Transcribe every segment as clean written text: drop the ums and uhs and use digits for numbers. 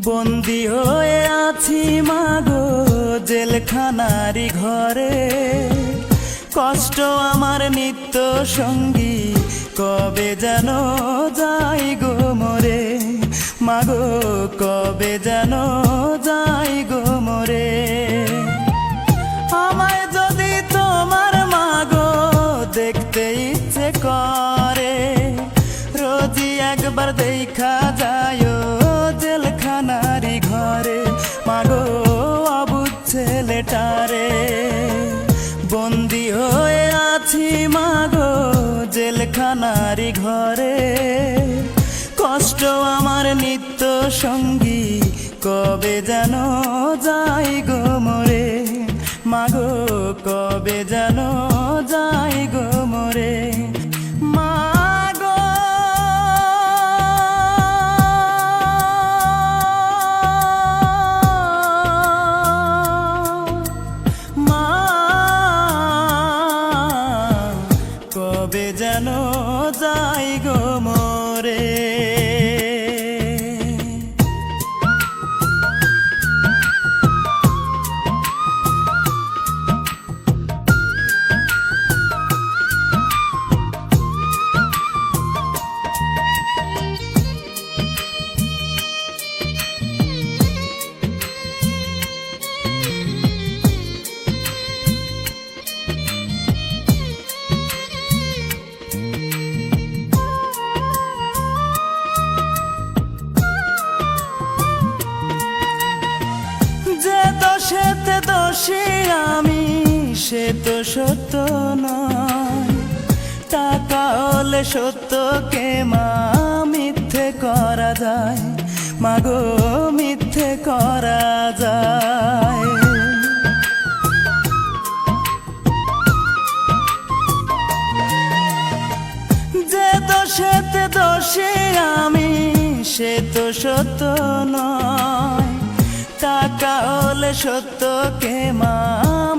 বন্দী হয়ে আছি মাগো জেলখানারি ঘরে, কষ্ট আমার নিত্য সঙ্গী, কবে যেন যাই গো মরে। মাগো কবে যেন যাই গো মরে। আমায় যদি তোমার মাগো দেখতে ইচ্ছে করে, রোজই একবার দেখা যায় জেলখানারি ঘরে। মাগো অবুঝ ছেলেটারে, বন্দী হয়ে আছি মাগো জেলখানারি ঘরে, কষ্ট আমার নিত্য সঙ্গী, কবে যেন যাই গো মরে। মাগো কবে যেন যাই গো মরে। মাগো মা কবে যেন যাই গো মরে। সেতে দোষী আমি, সে তো সত্য নয়। টাকা হলে সত্যকে মা মিথ্যে করা যায়, মাগো মিথ্যে করা যায়। যে দোষেতে দোষী আমি, সে তো সত্য নয়। টাকা হলে সত্যকে মা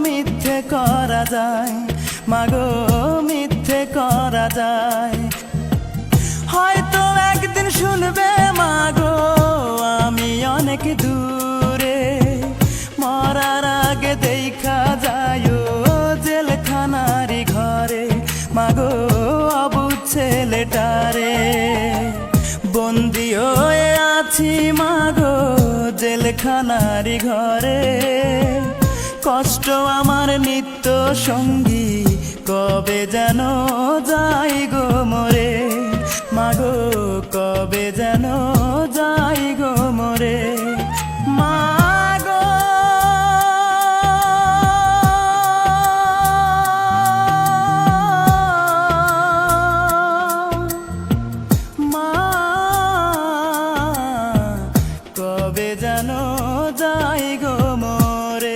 মিথ্যে করা যায়, মাগো মিথ্যে করা যায়। হয়তো একদিন শুনবে মাগো আমি অনেক দূরে, মরার আগে দেখা যায় জেলখানারি ঘরে। মাগো অবুঝ ছেলেটারে, বন্দী হয়ে আছি মাগো জেলখানারি ঘরে, কষ্ট আমার নিত্য সঙ্গী, কবে যেন যাই গো মরে। মাগো কবে যেন যাই গো মরে। মাগো কবে যেন যাই গো মরে।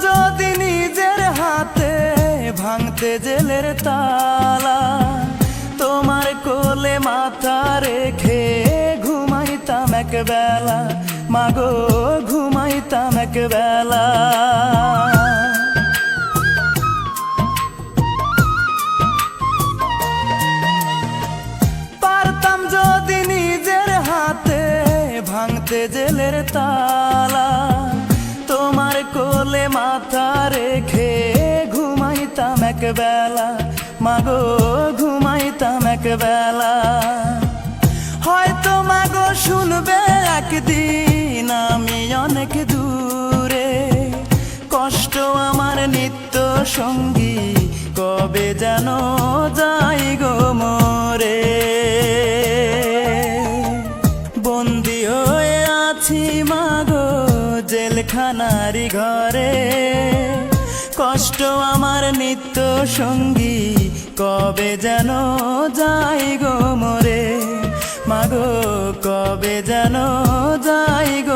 যদি নিজের হাতে ভাঙতে জেলের তালা, তোমার কোলে মাথা রেখে ঘুমাইতাম এক বেলা, মাগো ঘুমাইতাম এক বেলা। পারতাম যদি নিজের হাতে ভাঙতে জেলের তালা, তোমার কোলে মাথা রেখে ঘুমাইতাম এক বেলা, মাগো ঘুমাইতাম এক বেলা। হয়তো মাগো শুনবে একদিন আমি অনেক দূরে, কষ্ট আমার নিত্য সঙ্গী, কবে যেন যাই গো মরে। বন্দী হয়ে আছি মাগো জেলখানারি ঘরে, কষ্ট আমার নিত্য সঙ্গী, কবে যেন যাই গো মরে, মাগো কবে যেন যাই গো